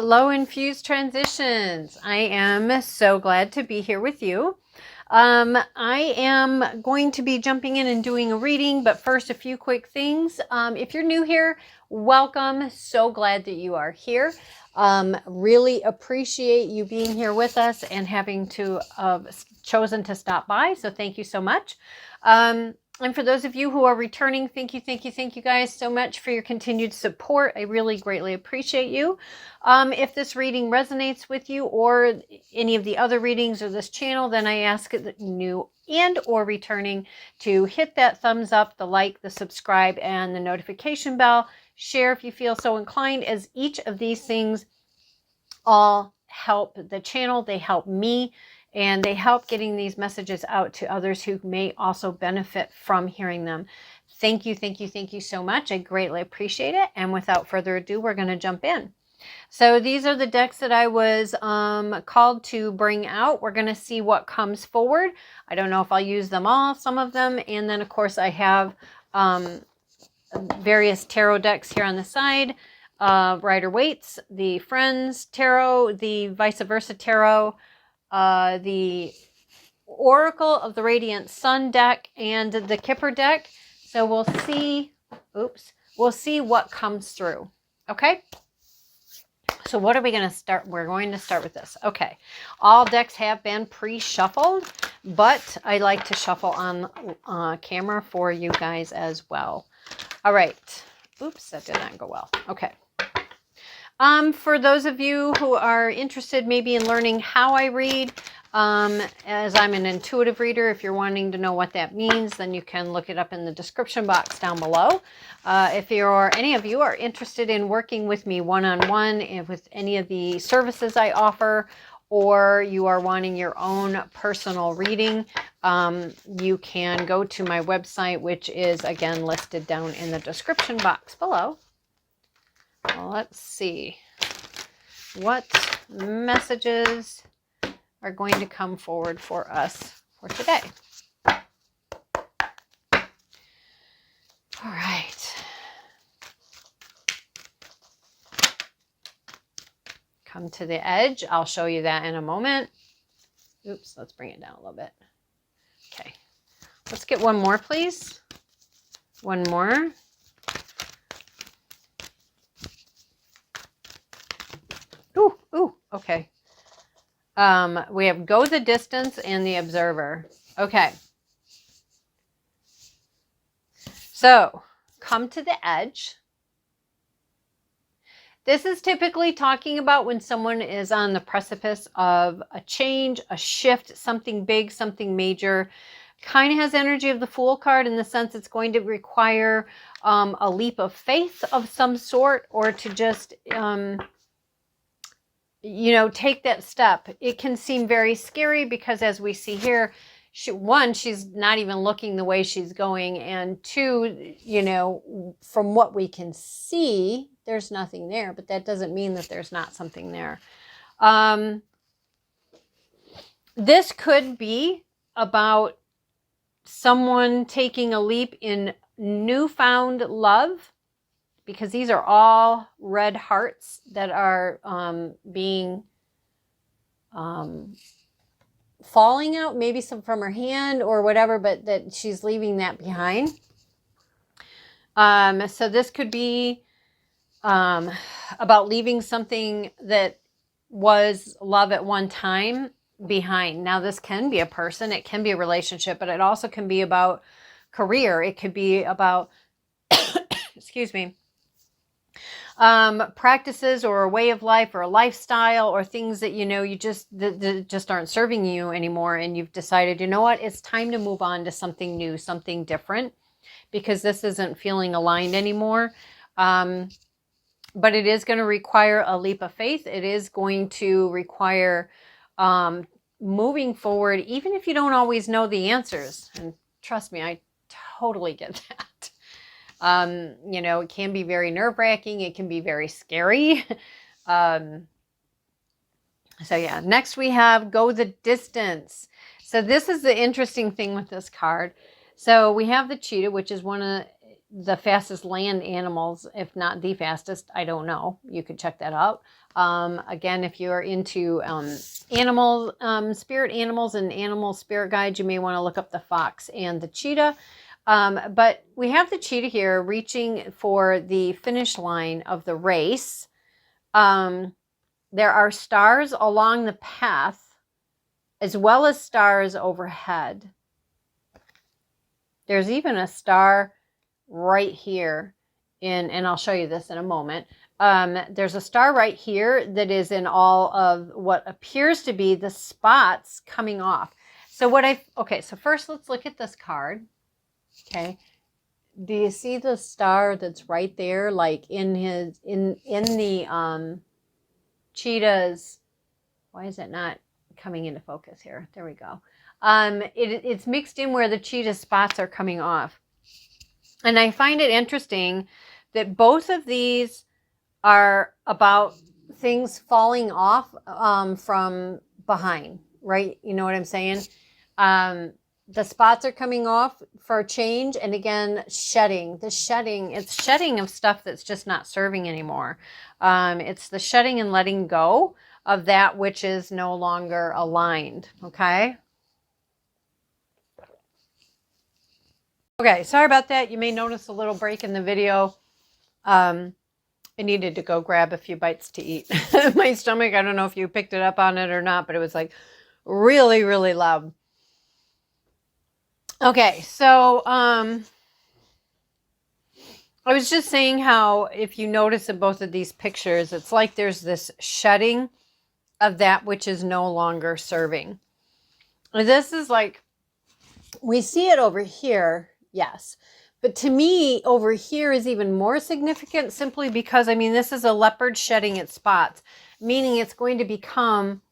Hello, Infused Transitions. I am so glad to be here with you. I am going to be jumping in and doing a reading, but first, a few quick things. If you're new here, welcome. So glad that you are here. Really appreciate you being here with us and having to chosen to stop by. So thank you so much. And for those of you who are returning, thank you guys so much for your continued support. I really greatly appreciate you. If this reading resonates with you or any of the other readings or this channel, then I ask new and or returning to hit that thumbs up, the like, the subscribe, and the notification bell. Share if you feel so inclined, as each of these things all help the channel. They help me. And they help getting these messages out to others who may also benefit from hearing them. Thank you so much. I greatly appreciate it. And without further ado, we're going to jump in. So these are the decks that I was called to bring out. We're going to see what comes forward. I don't know if I'll use them all, some of them. And then, of course, I have various tarot decks here on the side. Rider-Waite's, the Friends Tarot, the Vice Versa Tarot, the Oracle of the Radiant Sun deck, and the Kipper deck. So we'll see, we'll see what comes through. Okay. So what are we going to start? We're going to start with this. Okay. All decks have been pre-shuffled, but I like to shuffle on camera for you guys as well. All right. Oops, that did not go well. Okay. For those of you who are interested maybe in learning how I read, as I'm an intuitive reader, if you're wanting to know what that means, then you can look it up in the description box down below. If any of you are interested in working with me one-on-one and with any of the services I offer, or you are wanting your own personal reading, you can go to my website, which is again listed down in the description box below. Well, let's see what messages are going to come forward for us for today. All right. Come to the edge. I'll show you that in a moment. Oops, let's bring it down a little bit. Okay. Let's get one more, please. One more. Ooh, okay. We have Go the Distance and the Observer. Okay. So, come to the edge. This is typically talking about when someone is on the precipice of a change, a shift, something big, something major. Kind of has energy of the Fool card in the sense it's going to require a leap of faith of some sort, or to just... take that step. It can seem very scary because, as we see here, she's not even looking the way she's going. And two, from what we can see, there's nothing there, but that doesn't mean that there's not something there. This could be about someone taking a leap in newfound love, because these are all red hearts that are being falling out, maybe some from her hand or whatever, but that she's leaving that behind. So this could be about leaving something that was love at one time behind. Now, this can be a person, it can be a relationship, but it also can be about career. It could be about, excuse me, practices or a way of life or a lifestyle, or things that you just aren't serving you anymore, and you've decided, you know what, it's time to move on to something new, something different, because this isn't feeling aligned anymore. But it is going to require a leap of faith. It is going to require moving forward, even if you don't always know the answers. And trust me, I totally get that. It can be very nerve-wracking. It can be very scary. So yeah, next we have Go the Distance. So this is the interesting thing with this card. So we have the cheetah, which is one of the fastest land animals, if not the fastest. I don't know. You could check that out. Again, if you're into spirit animals and animal spirit guides, you may want to look up the fox and the cheetah. But we have the cheetah here reaching for the finish line of the race. There are stars along the path, as well as stars overhead. There's even a star right here and I'll show you this in a moment. There's a star right here that is in all of what appears to be the spots coming off. So so first let's look at this card. Okay. Do you see the star that's right there, like in the cheetah's? Why is it not coming into focus here? There we go. It's mixed in where the cheetah spots are coming off. And I find it interesting that both of these are about things falling off from behind, right? You know what I'm saying? The spots are coming off for change. And again, shedding. It's shedding of stuff that's just not serving anymore. It's the shedding and letting go of that which is no longer aligned, okay? Okay, sorry about that. You may notice a little break in the video. I needed to go grab a few bites to eat. My stomach, I don't know if you picked it up on it or not, but it was like really, really loud. Okay, so I was just saying how if you notice in both of these pictures, it's like there's this shedding of that which is no longer serving. This is like, we see it over here. Yes. But to me, over here is even more significant simply because, I mean, this is a leopard shedding its spots, meaning it's going to become,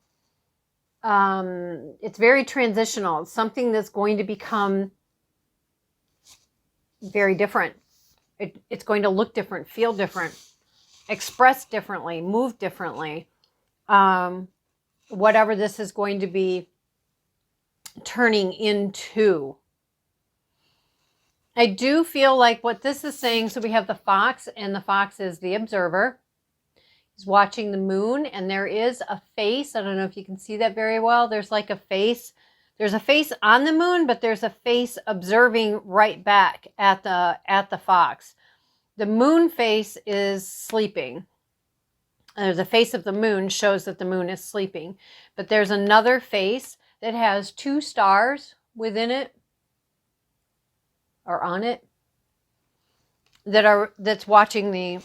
it's very transitional. It's something that's going to become very different. It's going to look different, feel different, express differently, move differently. Whatever this is going to be turning into. I do feel like what this is saying, so we have the fox, and the fox is the observer. He's watching the moon, and there is a face. I don't know if you can see that very well. There's like a face. There's a face on the moon, but there's a face observing right back at the fox. The moon face is sleeping. The face of the moon shows that the moon is sleeping. But there's another face that has two stars within it, or on it, that's watching the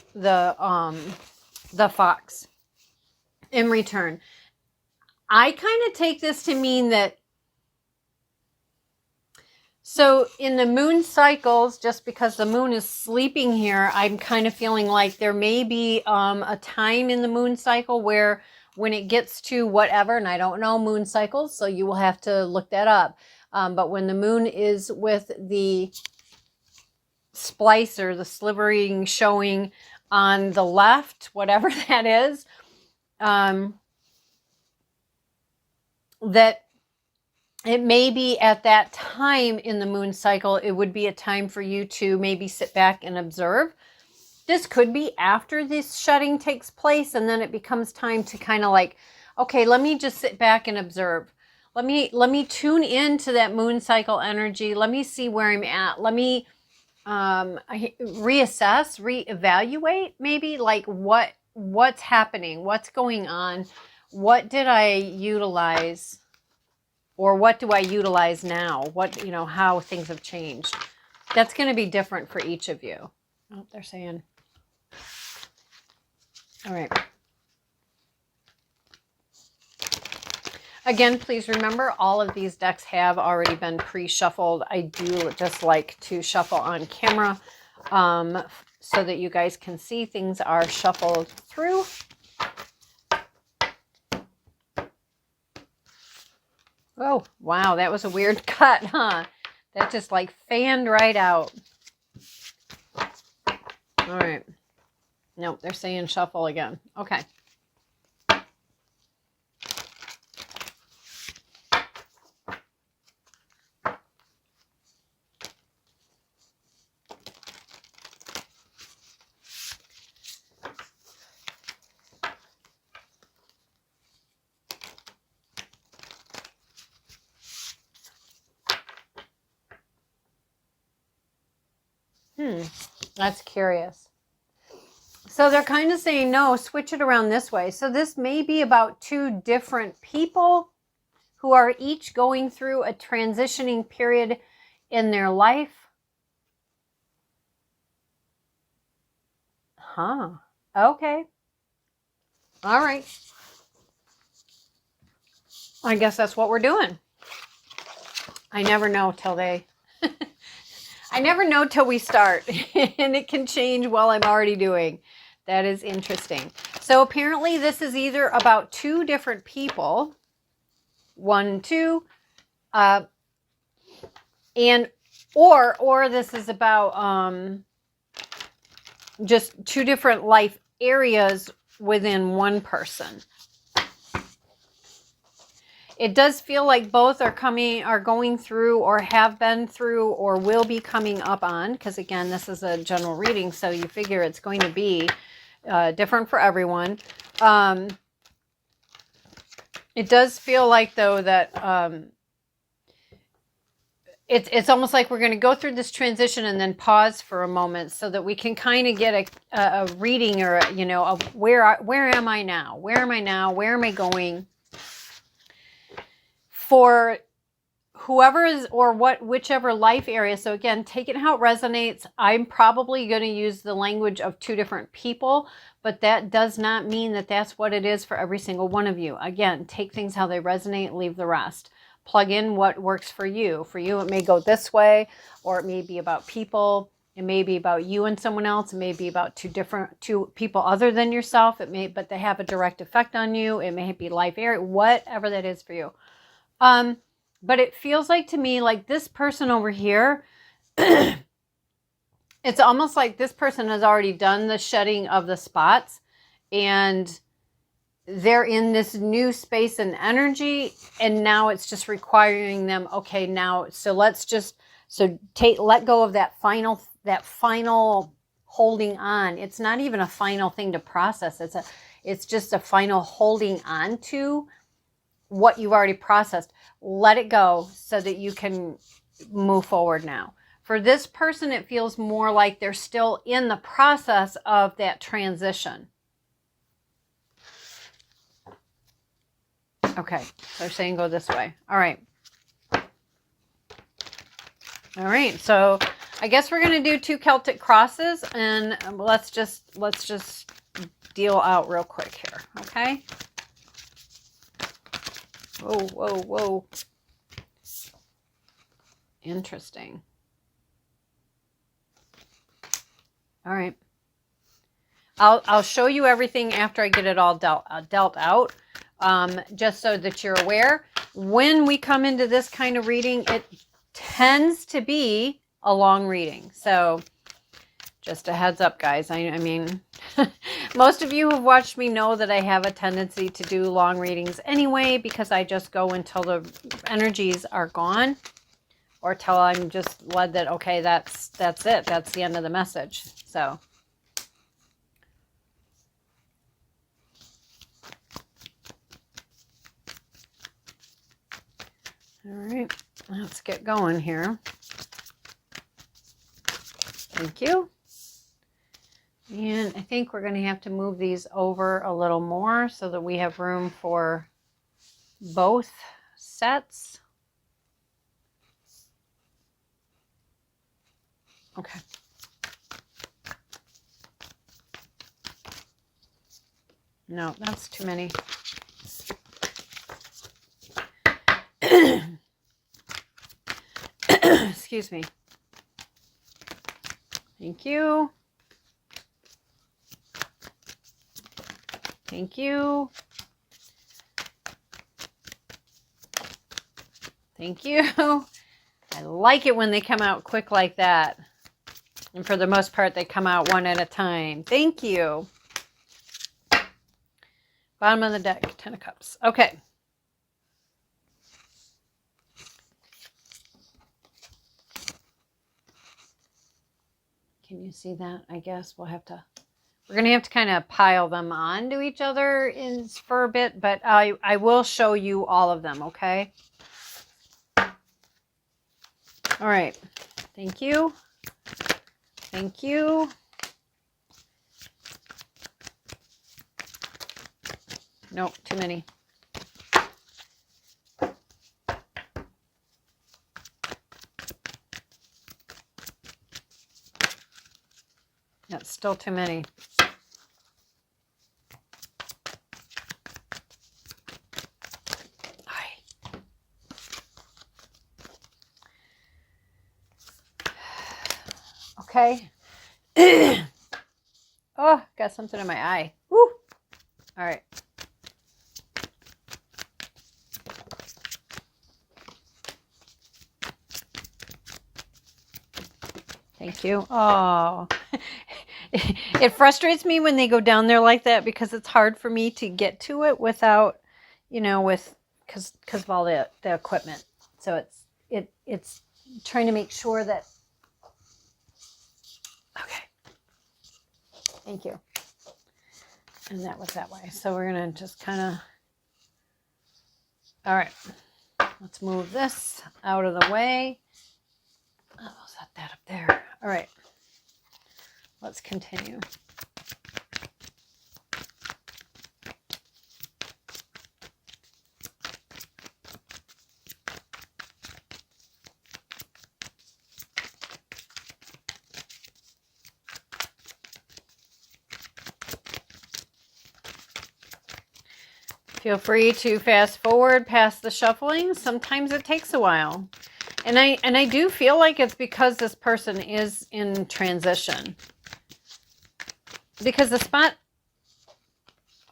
fox in return. I kind of take this to mean that, so in the moon cycles, just because the moon is sleeping here, I'm kind of feeling like there may be a time in the moon cycle where when it gets to whatever, and I don't know moon cycles, so you will have to look that up. But when the moon is with the splicer, the slivering showing on the left, whatever that is, that it may be at that time in the moon cycle, it would be a time for you to maybe sit back and observe. This could be after this shedding takes place, and then it becomes time to kind of like, okay, let me just sit back and observe. Let me tune into that moon cycle energy. Let me see where I'm at. Let me reassess, reevaluate, maybe like what's happening, what's going on, what did I utilize, or what do I utilize now? What, you know, how things have changed. That's going to be different for each of you. Oh, they're saying. All right. Again, please remember all of these decks have already been pre-shuffled. I do just like to shuffle on camera so that you guys can see things are shuffled through. Oh, wow, that was a weird cut, huh? That just like fanned right out. All right. Nope, they're saying shuffle again. Okay. That's curious. So they're kind of saying, no, switch it around this way. So this may be about two different people who are each going through a transitioning period in their life. Huh. Okay. All right. I guess that's what we're doing. I never know till they... I never know till we start. And it can change while I'm already doing. That is interesting. So apparently this is either about two different people. 1, 2. And or this is about just two different life areas within one person. It does feel like both are going through or have been through or will be coming up on, because again, this is a general reading, so you figure it's going to be different for everyone. It does feel like, though, that it's almost like we're going to go through this transition and then pause for a moment so that we can kind of get a reading, or where am I now? Where am I now? Where am I going? For whoever is, or whichever life area. So again, take it how it resonates. I'm probably going to use the language of two different people, but that does not mean that that's what it is for every single one of you. Again, take things how they resonate, leave the rest. Plug in what works for you. For you, it may go this way, or it may be about people. It may be about you and someone else. It may be about two people other than yourself. But they have a direct effect on you. It may be life area, whatever that is for you. But it feels like to me, like this person over here, it's almost like this person has already done the shedding of the spots, and they're in this new space and energy, and now it's just requiring them, okay, now, so let's just, let go of that final holding on. It's not even a final thing to process. It's just a final holding on to what you've already processed. Let it go so that you can move forward now. For this person, it feels more like they're still in the process of that transition. Okay, so they're saying go this way. All right. All right, so I guess we're going to do 2 Celtic crosses, and let's just deal out real quick here, okay? Whoa, whoa, whoa. Interesting. All right. I'll show you everything after I get it all dealt out, just so that you're aware. When we come into this kind of reading, it tends to be a long reading. So just a heads up, guys. I mean, most of you who have watched me know that I have a tendency to do long readings anyway, because I just go until the energies are gone, or till I'm just led that, okay, that's it. That's the end of the message. So. All right, let's get going here. Thank you. And I think we're going to have to move these over a little more so that we have room for both sets. Okay. No, that's too many. Excuse me. Thank you. Thank you. Thank you. I like it when they come out quick like that. And for the most part, they come out one at a time. Thank you. Bottom of the deck, 10 of Cups. Okay. Can you see that? I guess we're going to have to kind of pile them on to each other for a bit, but I will show you all of them, okay? All right. Thank you. Thank you. Nope, too many. That's still too many. Okay. Oh, got something in my eye. Woo. All right. Thank you. Oh, it frustrates me when they go down there like that because it's hard for me to get to it without, because of all the equipment. So it's trying to make sure that. Okay. Thank you. And that was that way. So we're gonna just kind of. All right. Let's move this out of the way. Oh, set that up there. All right. Let's continue. Feel free to fast forward past the shuffling. Sometimes it takes a while. And I do feel like it's because this person is in transition. Because the spot...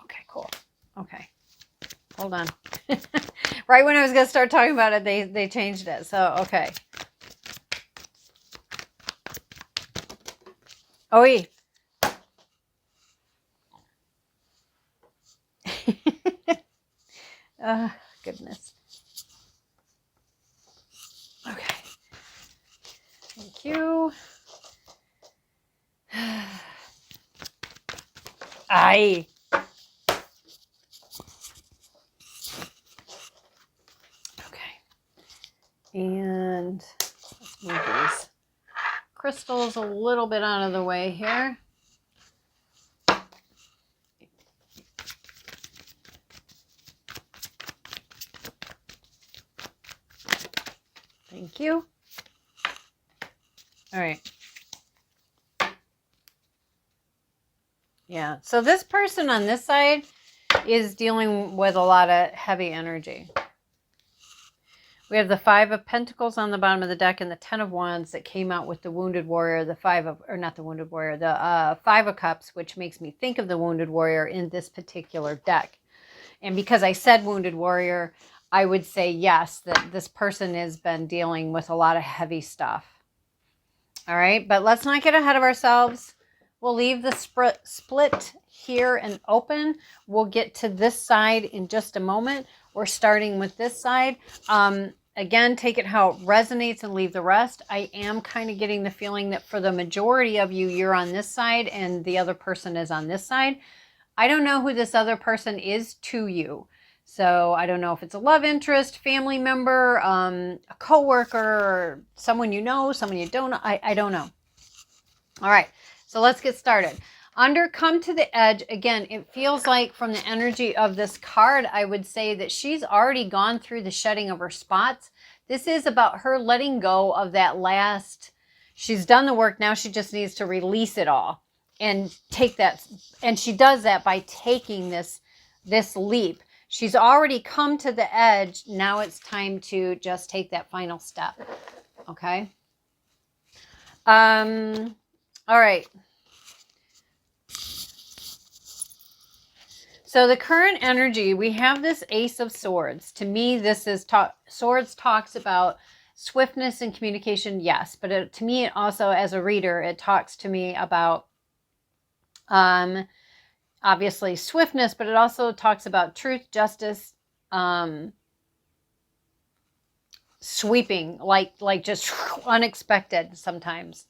Okay, cool. Okay. Hold on. Right when I was going to start talking about it, they changed it. So, okay. Oh, oh, goodness. Okay. Thank you. Aye. Okay. And let's move these crystals a little bit out of the way here. Thank you. All right. Yeah. So this person on this side is dealing with a lot of heavy energy. We have the 5 of Pentacles on the bottom of the deck and the 10 of Wands that came out with the Wounded Warrior, the 5 of Cups, which makes me think of the Wounded Warrior in this particular deck. And because I said Wounded Warrior, I would say yes, that this person has been dealing with a lot of heavy stuff. All right, but let's not get ahead of ourselves. We'll leave the split here and open. We'll get to this side in just a moment. We're starting with this side. Again, take it how it resonates and leave the rest. I am kind of getting the feeling that for the majority of you, you're on this side and the other person is on this side. I don't know who this other person is to you. So I don't know if it's a love interest, family member, a coworker, or someone you know, someone you don't know. I don't know. All right, so let's get started. Under Come to the Edge, again, it feels like from the energy of this card, I would say that she's already gone through the shedding of her spots. This is about her letting go of that last, she's done the work, now she just needs to release it all and take that, and she does that by taking this leap. She's already come to the edge. Now it's time to just take that final step. Okay. All right. So the current energy, we have this Ace of Swords. To me, this is Swords talks about swiftness and communication. Yes. But to me, it also, as a reader, it talks to me about, obviously swiftness, but it also talks about truth, justice, sweeping, like just unexpected sometimes.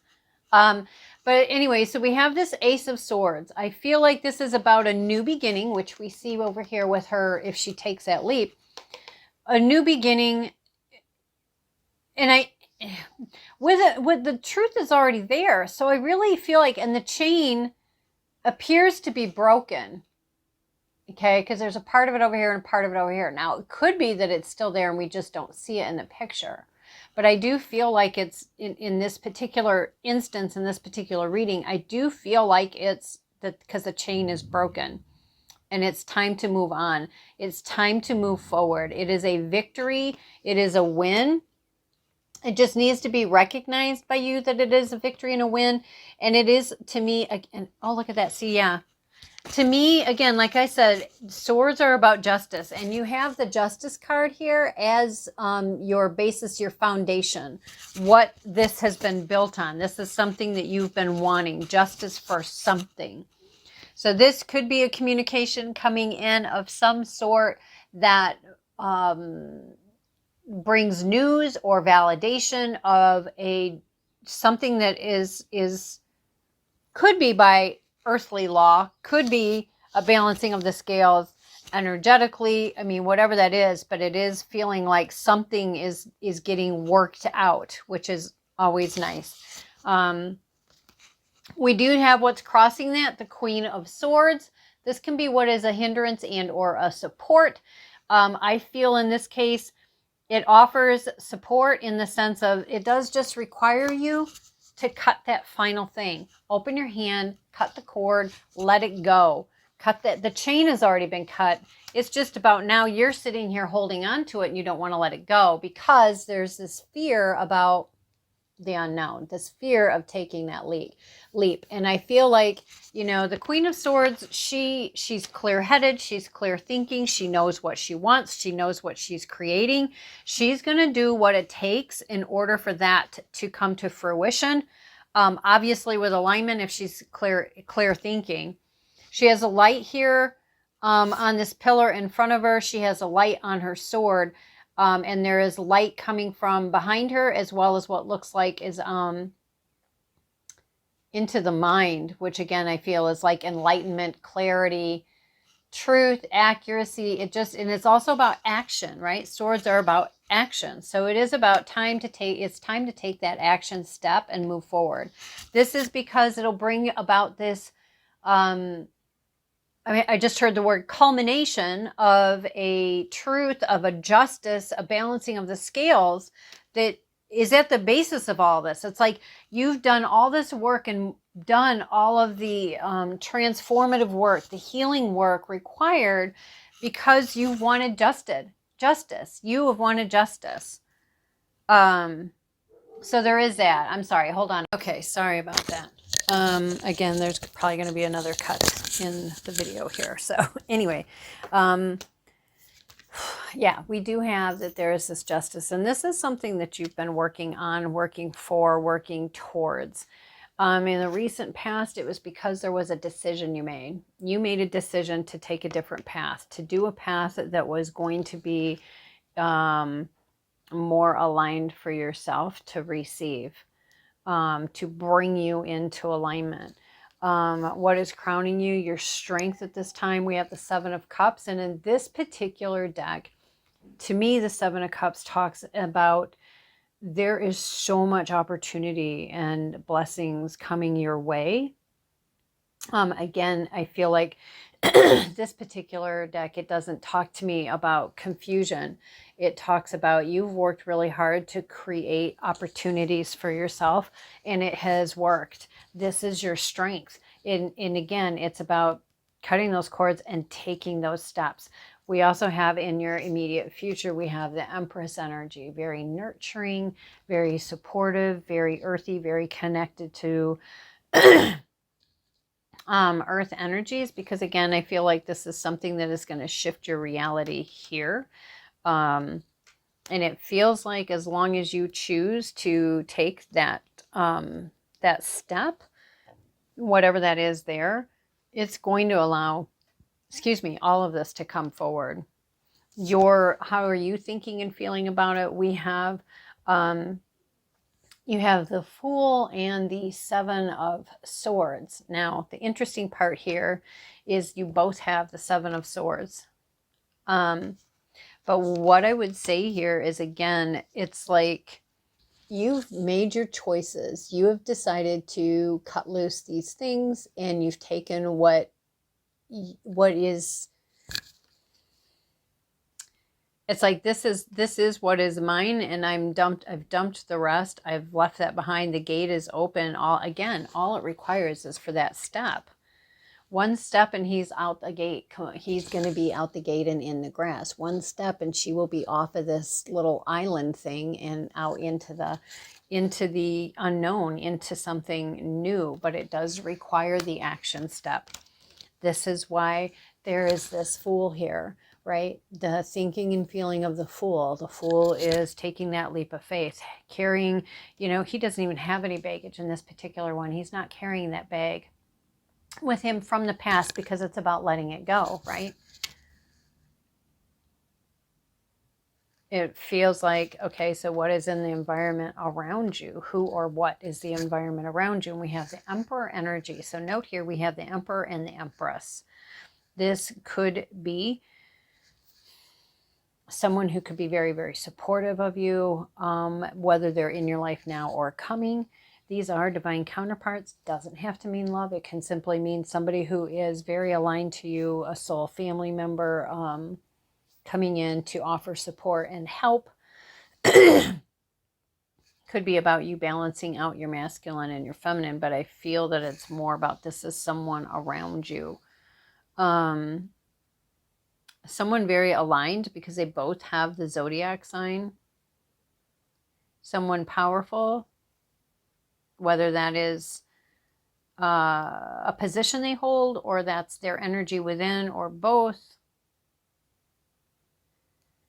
But anyway, so we have this Ace of Swords. I feel like this is about a new beginning, which we see over here with her if she takes that leap. A new beginning. And with the truth is already there. So I really feel like, and the chain appears to be broken. Okay, because there's a part of it over here and a part of it over here. Now, it could be that it's still there and we just don't see it in the picture. But I do feel like it's, in this particular instance, in this particular reading, I do feel like it's that because the chain is broken. And it's time to move on. It's time to move forward. It is a victory. It is a win. It just needs to be recognized by you that it is a victory and a win. And it is, to me, and oh, look at that. See, yeah. To me, again, like I said, swords are about justice. And you have the justice card here as your basis, your foundation, what this has been built on. This is something that you've been wanting, justice for something. So this could be a communication coming in of some sort that brings news or validation of something that could be by earthly law, could be a balancing of the scales energetically. I mean, whatever that is, but it is feeling like something is getting worked out, which is always nice. We do have what's crossing that, the Queen of Swords. This can be what is a hindrance and or a support. I feel in this case, it offers support in the sense of it does just require you to cut that final thing. Open your hand, cut the cord, let it go. Cut that. The chain has already been cut. It's just about now you're sitting here holding on to it and you don't want to let it go because there's this fear about the unknown, this fear of taking that leap. And I feel like, you know, the Queen of Swords, she's clear-headed, she's clear thinking, she knows what she wants, she knows what she's creating. She's going to do what it takes in order for that to come to fruition. Obviously with alignment, if she's clear thinking. She has a light here on this pillar in front of her. She has a light on her sword. And there is light coming from behind her as well as what looks like is into the mind, which again, I feel is like enlightenment, clarity, truth, accuracy. And it's also about action, right? Swords are about action. So it is about it's time to take that action step and move forward. This is because it'll bring about this, I just heard the word culmination of a truth, of a justice, a balancing of the scales that is at the basis of all this. It's like you've done all this work and done all of the transformative work, the healing work required because you've wanted justice. You have wanted justice. So there is that. I'm sorry. Hold on. Okay. Sorry about that. Again, there's probably going to be another cut in the video here. So anyway, yeah, we do have that there is this justice. And this is something that you've been working on, working towards. In the recent past, it was because there was a decision you made. You made a decision to take a different path, to do a path that was going to be more aligned for yourself to receive. To bring you into alignment. What is crowning you? Your strength at this time. We have the Seven of Cups. And in this particular deck, to me, the Seven of Cups talks about there is so much opportunity and blessings coming your way. Again, I feel like this particular deck, it doesn't talk to me about confusion. It talks about you've worked really hard to create opportunities for yourself, and it has worked. This is your strength. And again, it's about cutting those cords and taking those steps. We also have in your immediate future, we have the Empress energy, very nurturing, very supportive, very earthy, very connected to earth energies, because again, I feel like this is something that is going to shift your reality here. And it feels like as long as you choose to take that, that step, whatever that is there, it's going to allow, all of this to come forward. How are you thinking and feeling about it? We have, you have the Fool and the Seven of Swords. Now, the interesting part here is you both have the Seven of Swords. But what I would say here is, again, it's like you've made your choices. You have decided to cut loose these things, and you've taken what is, it's like, this is what is mine, and I've dumped the rest. I've left that behind. The gate is open. All it requires is for that step. One step and he's out the gate. He's going to be out the gate and in the grass. One step and she will be off of this little island thing and out into the unknown, into something new. But it does require the action step. This is why there is this Fool here, right? The thinking and feeling of the Fool. The Fool is taking that leap of faith, carrying, he doesn't even have any baggage in this particular one. He's not carrying that bag with him from the past, because it's about letting it go, right? It feels like, okay, so what is in the environment around you? Who or what is the environment around you? And we have the Emperor energy. So note here, we have the Emperor and the Empress. This could be someone who could be very, very supportive of you, whether they're in your life now or coming. These are divine counterparts. Doesn't have to mean love. It can simply mean somebody who is very aligned to you, a soul family member, coming in to offer support and help. Could be about you balancing out your masculine and your feminine, but I feel that it's more about, this is someone around you. Someone very aligned, because they both have the zodiac sign. Someone powerful, whether that is a position they hold, or that's their energy within, or both.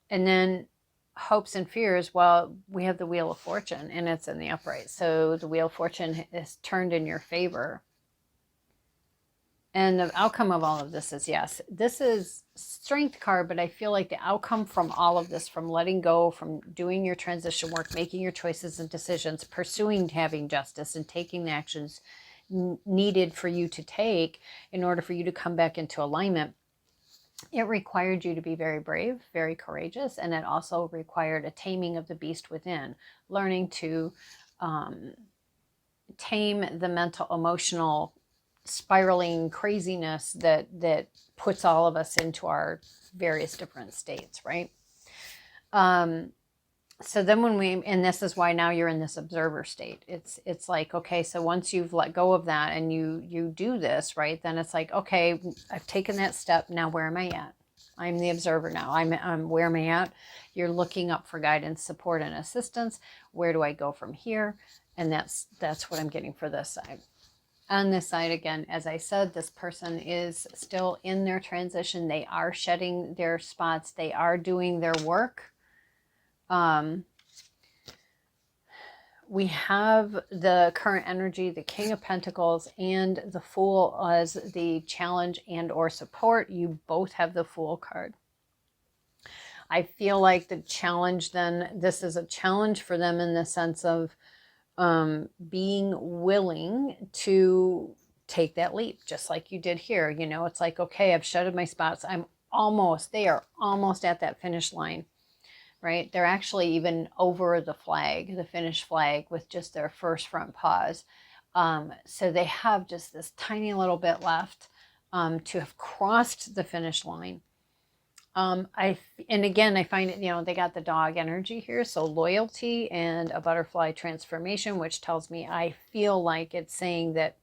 And then hopes and fears, well, we have the Wheel of Fortune, and it's in the upright. So the Wheel of Fortune is turned in your favor. And the outcome of all of this is, yes, this is Strength card, but I feel like the outcome from all of this, from letting go, from doing your transition work, making your choices and decisions, pursuing having justice, and taking the actions needed for you to take in order for you to come back into alignment, it required you to be very brave, very courageous, and it also required a taming of the beast within, learning to tame the mental, emotional, spiraling craziness that puts all of us into our various different states, right? So then and this is why now you're in this observer state. It's like, okay, so once you've let go of that and you do this, right, then it's like, okay, I've taken that step. Now where am I at? I'm the observer now. I'm where am I at? You're looking up for guidance, support, and assistance. Where do I go from here? And that's what I'm getting for this side. On this side, again, as I said, this person is still in their transition. They are shedding their spots. They are doing their work. We have the current energy, the King of Pentacles, and the Fool as the challenge and or support. You both have the Fool card. I feel like the challenge, then, this is a challenge for them in the sense of being willing to take that leap, just like you did here. It's like, okay, I've shedded my spots. They are almost at that finish line, right? They're actually even over the flag, the finish flag, with just their first front paws. So they have just this tiny little bit left to have crossed the finish line. And again, I find it, they got the dog energy here. So loyalty and a butterfly transformation, which tells me, I feel like it's saying that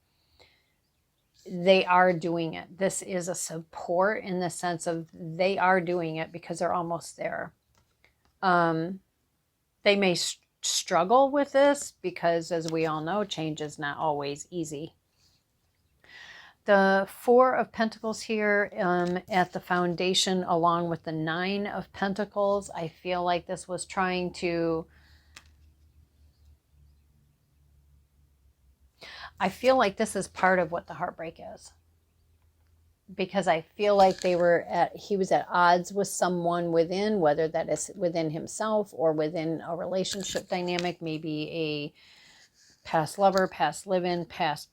they are doing it. This is a support in the sense of they are doing it because they're almost there. They may struggle with this because, as we all know, change is not always easy. The Four of Pentacles here at the foundation, along with the Nine of Pentacles, I feel like this was trying to... I feel like this is part of what the heartbreak is. Because I feel like he was at odds with someone within, whether that is within himself or within a relationship dynamic, maybe a past lover, past live-in, past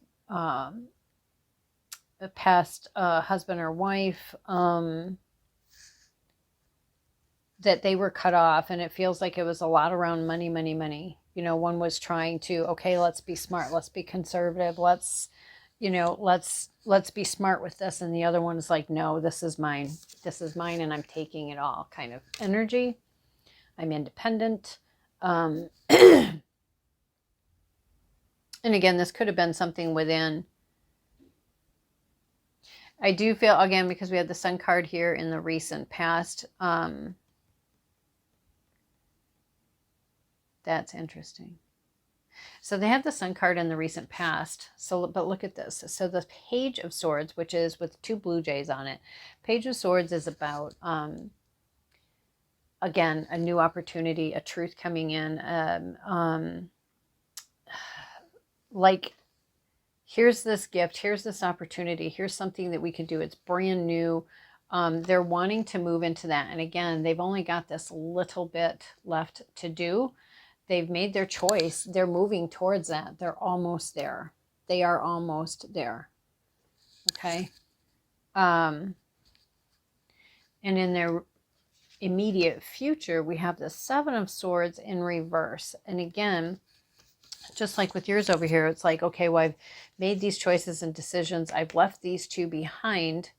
husband or wife. that they were cut off, and it feels like it was a lot around money, money, money. You know, one was trying to, okay, let's be smart, let's be conservative, let's, you know, let's be smart with this, and the other one is like, no, this is mine, and I'm taking it all, kind of energy. I'm independent. And again, this could have been something within. I do feel, again, because we had the Sun card here in the recent past, that's interesting. So they have the Sun card in the recent past. So, but look at this. So the Page of Swords, which is with 2 blue jays on it. Page of Swords is about, again, a new opportunity, a truth coming in. Like, here's this gift, here's this opportunity, here's something that we can do. It's brand new. They're wanting to move into that. And again, they've only got this little bit left to do. They've made their choice. They're moving towards that. They're almost there. They are almost there. Okay. And in their immediate future, we have the 7 of Swords in reverse. And again, just like with yours over here, it's like, okay, well, I've made these choices and decisions. I've left these 2 behind.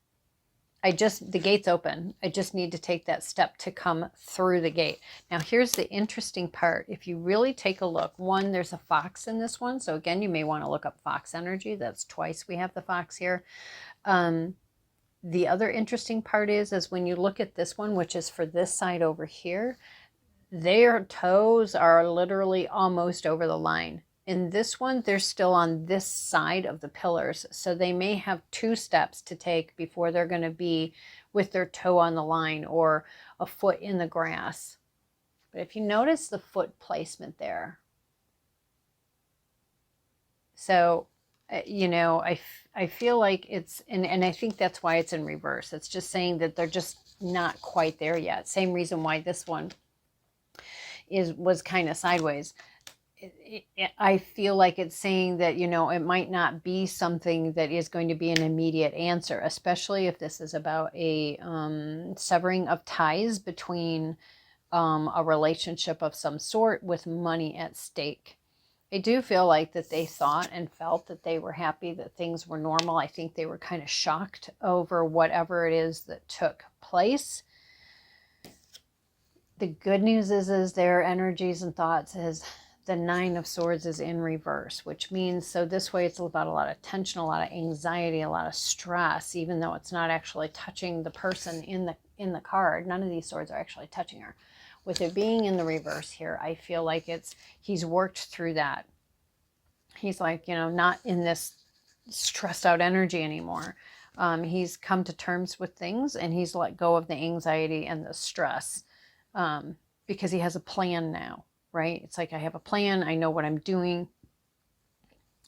The gate's open. I just need to take that step to come through the gate. Now, here's the interesting part. If you really take a look, one, there's a fox in this one. So again, you may want to look up fox energy. That's twice we have the fox here. The other interesting part is when you look at this one, which is for this side over here, their toes are literally almost over the line. In this one, they're still on this side of the pillars. So they may have 2 steps to take before they're going to be with their toe on the line or a foot in the grass. But if you notice the foot placement there. So, you know, I feel like it's, and I think that's why it's in reverse. It's just saying that they're just not quite there yet. Same reason why this one was kind of sideways. I feel like it's saying that, you know, it might not be something that is going to be an immediate answer, especially if this is about a severing of ties between a relationship of some sort with money at stake. I do feel like that they thought and felt that they were happy that things were normal. I think they were kind of shocked over whatever it is that took place. The good news is their energies and thoughts is the 9 of Swords is in reverse, which means, so this way it's about a lot of tension, a lot of anxiety, a lot of stress, even though it's not actually touching the person in the card. None of these swords are actually touching her. With it being in the reverse here, I feel like he's worked through that. He's like, you know, not in this stressed out energy anymore. He's come to terms with things, and he's let go of the anxiety and the stress because he has a plan now. Right? It's like, I have a plan. I know what I'm doing.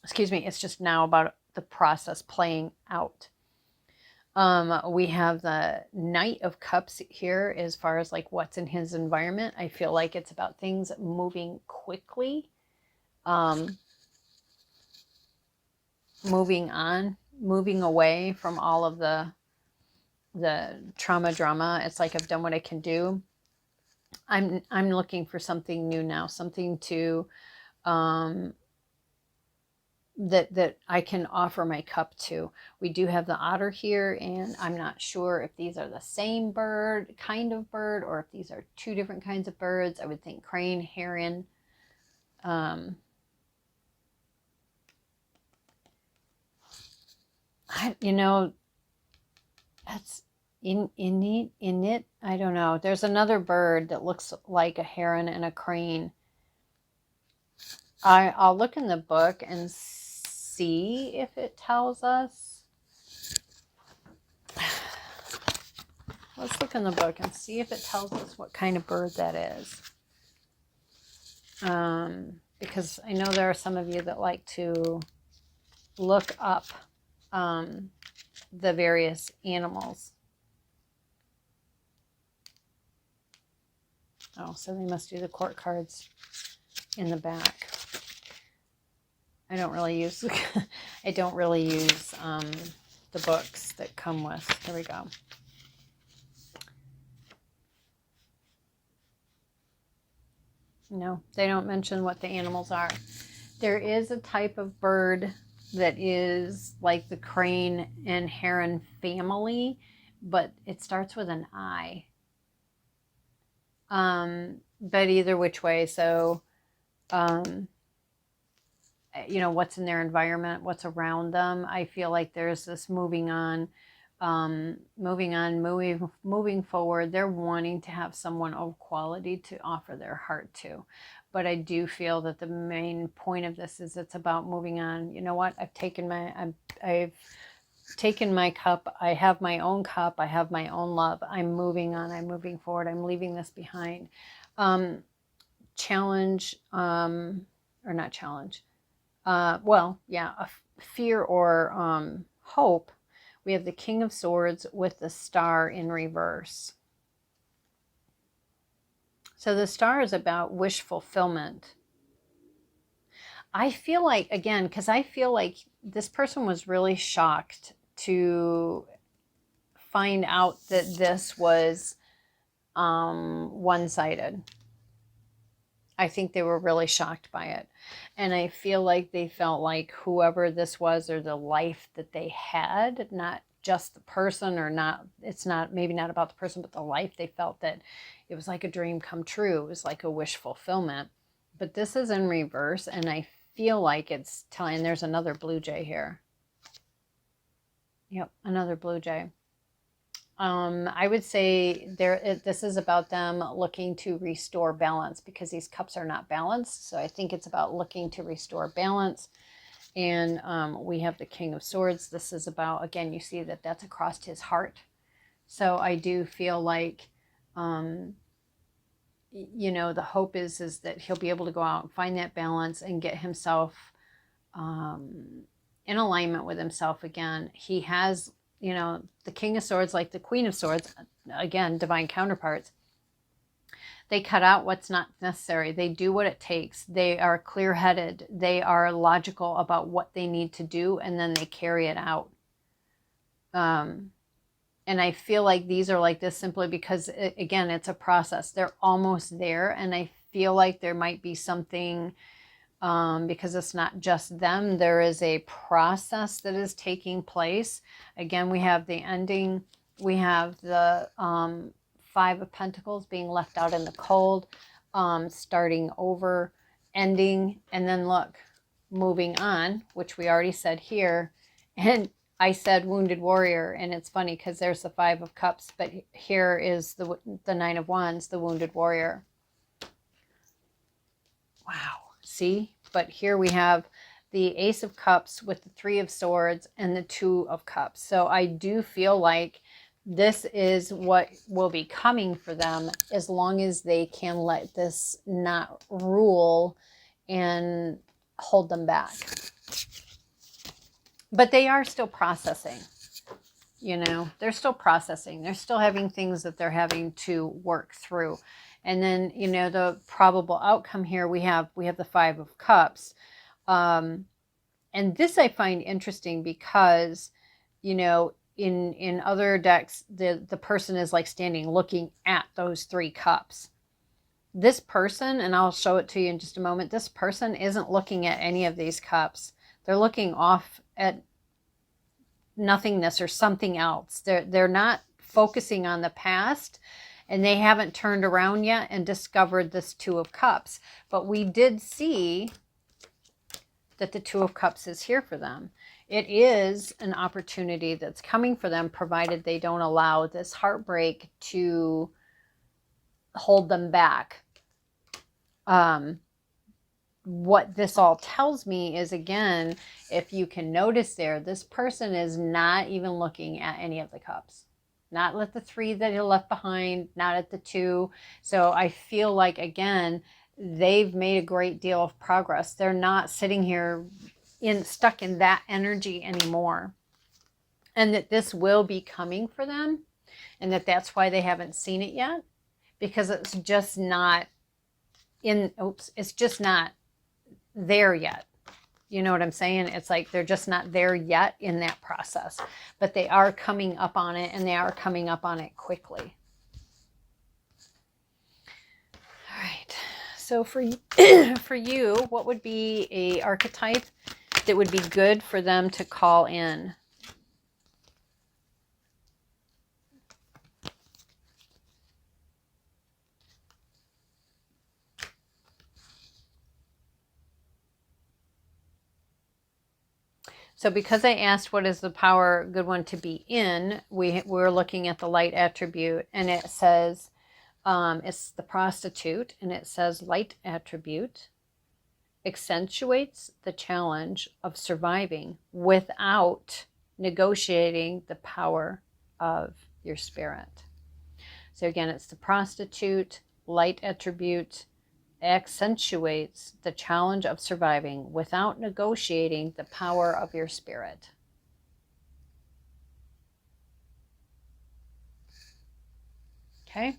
Excuse me. It's just now about the process playing out. We have the Knight of Cups here as far as like what's in his environment. I feel like it's about things moving quickly, moving on, moving away from all of the trauma drama. It's like, I've done what I can do. I'm looking for something new now, something to that I can offer my cup to. We do have the otter here, and I'm not sure if these are the same kind of bird, or if these are 2 different kinds of birds. I would think crane, heron. You know, that's in it. I don't know. There's another bird that looks like a heron and a crane. I'll look in the book and see if it tells us. Let's look in the book and see if it tells us what kind of bird that is. Because I know there are some of you that like to look up the various animals. Oh, so they must do the court cards in the back. I don't really use the books that come with. Here we go. No, they don't mention what the animals are. There is a type of bird that is like the crane and heron family, but it starts with an I. But either which way, so, you know, what's in their environment, what's around them. I feel like there's this moving forward. They're wanting to have someone of quality to offer their heart to. But I do feel that the main point of this is it's about moving on. You know what? I've taken my cup. I have my own cup. I have my own love. I'm moving on. I'm moving forward. I'm leaving this behind. Challenge, or not challenge. Well, yeah, a fear or hope. We have the King of Swords with the Star in reverse. So the Star is about wish fulfillment. I feel like, again, because I feel like this person was really shocked to find out that this was one-sided. I think they were really shocked by it. And I feel like they felt like whoever this was, or the life that they had, not just the person, or not, it's not, maybe not about the person, but the life, they felt that it was like a dream come true. It was like a wish fulfillment. But this is in reverse, and I feel like it's telling, there's another blue jay here. Yep, another blue jay. I would say this is about them looking to restore balance, because these cups are not balanced. So I think it's about looking to restore balance. And we have the King of Swords. This is about, again, you see that that's across his heart. So I do feel like, you know, the hope is that he'll be able to go out and find that balance and get himself in alignment with himself again. He has, you know, the King of Swords, like the Queen of Swords, again, divine counterparts. They cut out what's not necessary. They do what it takes. They are clear-headed. They are logical about what they need to do, and then they carry it out. And I feel like these are like this simply because, again, it's a process. They're almost there, and I feel like there might be something, because it's not just them. There is a process that is taking place. Again, we have the ending. We have the Five of Pentacles being left out in the cold, starting over, ending, and then look, moving on, which we already said here. And I said Wounded Warrior, and it's funny because there's the Five of Cups, but here is the Nine of Wands, the Wounded Warrior. Wow. See, but here we have the Ace of Cups with the Three of Swords and the Two of Cups. So I do feel like this is what will be coming for them, as long as they can let this not rule and hold them back. But they are still processing, you know, they're still processing. They're still having things that they're having to work through. And then, you know, the probable outcome here, we have the Five of Cups. And this I find interesting because, you know, in other decks, the person is like standing looking at those three cups. This person, and I'll show it to you in just a moment, this person isn't looking at any of these cups. They're looking off at nothingness or something else. They're not focusing on the past, and they haven't turned around yet and discovered this Two of Cups. But we did see that the Two of Cups is here for them. It is an opportunity that's coming for them, provided they don't allow this heartbreak to hold them back. What this all tells me is, again, if you can notice there, this person is not even looking at any of the cups. Not at the three that he left behind, not at the two. So I feel like, again, they've made a great deal of progress. They're not sitting here stuck in that energy anymore. And that this will be coming for them. And that's why they haven't seen it yet. Because it's just not it's just not there yet. You know what I'm saying? It's like they're just not there yet in that process. But they are coming up on it, and they are coming up on it quickly. All right. So for for you, what would be a archetype that would be good for them to call in? So because I asked what is the power good one to be in, we're looking at the light attribute, and it says it's the prostitute, and it says light attribute accentuates the challenge of surviving without negotiating the power of your spirit. So again, it's the prostitute, light attribute accentuates the challenge of surviving without negotiating the power of your spirit. Okay.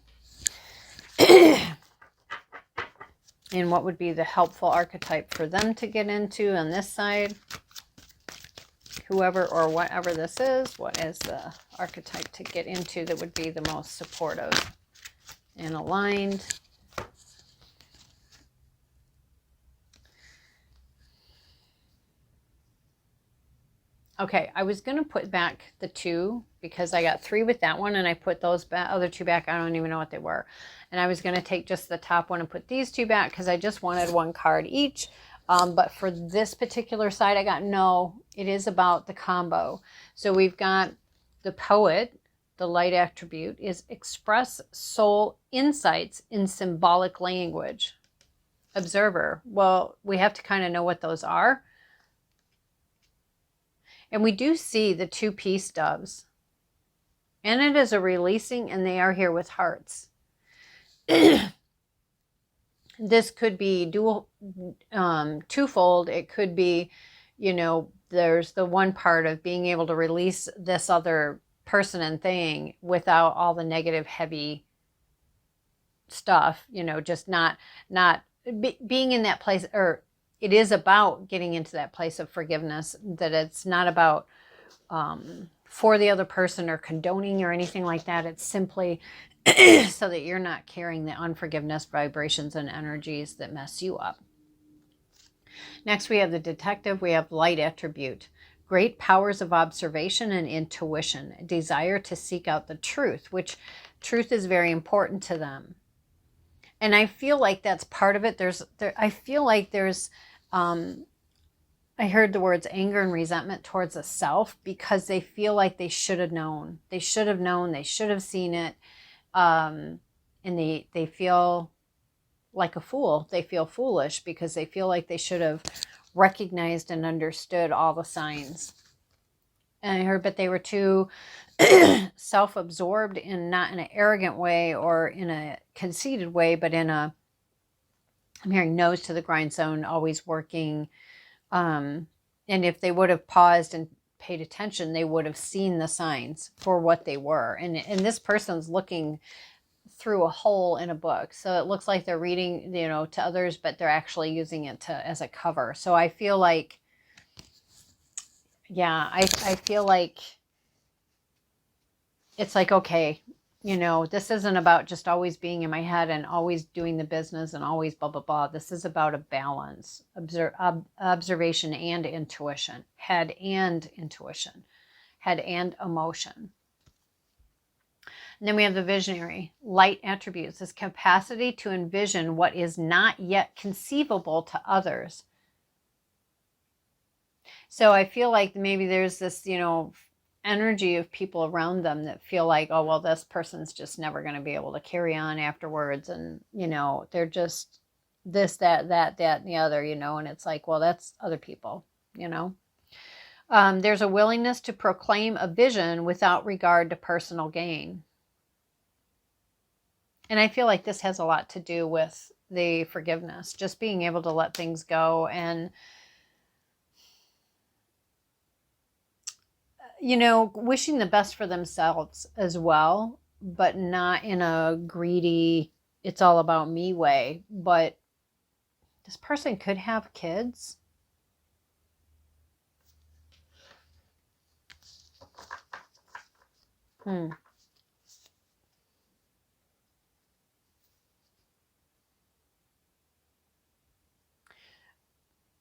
And what would be the helpful archetype for them to get into on this side? Whoever or whatever this is, what is the archetype to get into that would be the most supportive and aligned? Okay, I was going to put back the 2 because I got 3 with that one, and I put those other 2 back. I don't even know what they were. And I was going to take just the top one and put these 2 back because I just wanted 1 card each. But for this particular side, I got no. It is about the combo. So we've got the poet, the light attribute, is express soul insights in symbolic language. Observer. Well, we have to kind of know what those are. And we do see the 2 peace doves. And it is a releasing, and they are here with hearts. This could be twofold. It could be, you know, there's the one part of being able to release this other person and thing without all the negative, heavy stuff, you know, just not being in that place, or it is about getting into that place of forgiveness, that it's not about for the other person or condoning or anything like that. It's simply so that you're not carrying the unforgiveness vibrations and energies that mess you up. Next, we have the detective. We have light attribute. Great powers of observation and intuition. Desire to seek out the truth, which truth is very important to them. And I feel like that's part of it. I feel like there's, I heard the words anger and resentment towards a self because they feel like they should have known. They should have known. They should have seen it. And they feel like a fool. They feel foolish because they feel like they should have recognized and understood all the signs. And I heard, but they were too self-absorbed, in not in an arrogant way or in a conceited way, but in a, I'm hearing nose to the grindstone, always working. And if they would have paused and paid attention, they would have seen the signs for what they were. And this person's looking through a hole in a book. So it looks like they're reading, you know, to others, but they're actually using it as a cover. So I feel like, yeah, I feel like it's like, okay, you know, this isn't about just always being in my head and always doing the business and always blah, blah, blah. This is about a balance, observation and intuition, head and intuition, head and emotion. And then we have the visionary, light attributes, this capacity to envision what is not yet conceivable to others. So I feel like maybe there's this, you know, energy of people around them that feel like, oh, well, this person's just never going to be able to carry on afterwards. And, you know, they're just this, that, and the other, you know, and it's like, well, that's other people, you know. There's a willingness to proclaim a vision without regard to personal gain. And I feel like this has a lot to do with the forgiveness, just being able to let things go and, you know, wishing the best for themselves as well, but not in a greedy, it's all about me way. But this person could have kids.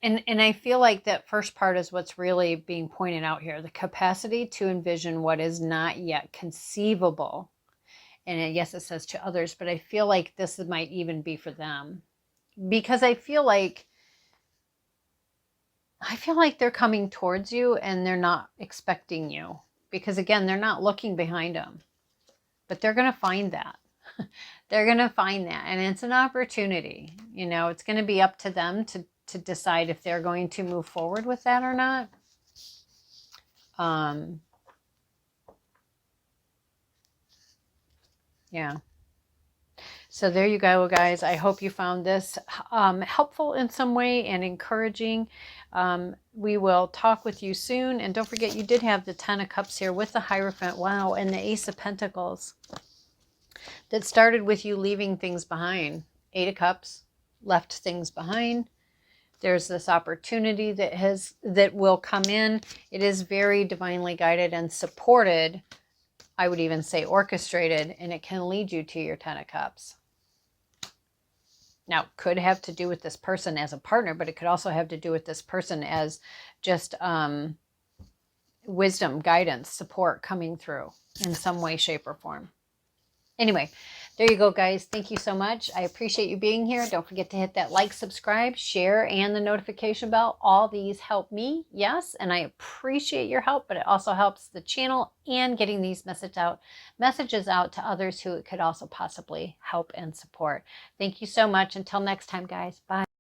And I feel like that first part is what's really being pointed out here, the capacity to envision what is not yet conceivable. And yes, it says to others, but I feel like this might even be for them, because I feel like they're coming towards you and they're not expecting you, because again, they're not looking behind them, but they're going to find that. They're going to find that, and it's an opportunity. You know, it's going to be up to them to decide if they're going to move forward with that or not. Yeah. So there you go, guys. I hope you found this helpful in some way and encouraging. We will talk with you soon. And don't forget, you did have the 10 of Cups here with the Hierophant. Wow. And the Ace of Pentacles. That started with you leaving things behind. 8 of Cups, left things behind. There's this opportunity that will come in. It is very divinely guided and supported. I would even say orchestrated, and it can lead you to your 10 of Cups. Now, could have to do with this person as a partner, but it could also have to do with this person as just wisdom, guidance, support coming through in some way, shape, or form. Anyway, there you go, guys. Thank you so much. I appreciate you being here. Don't forget to hit that like, subscribe, share, and the notification bell. All these help me, yes, and I appreciate your help, but it also helps the channel and getting these messages out to others who it could also possibly help and support. Thank you so much. Until next time, guys. Bye.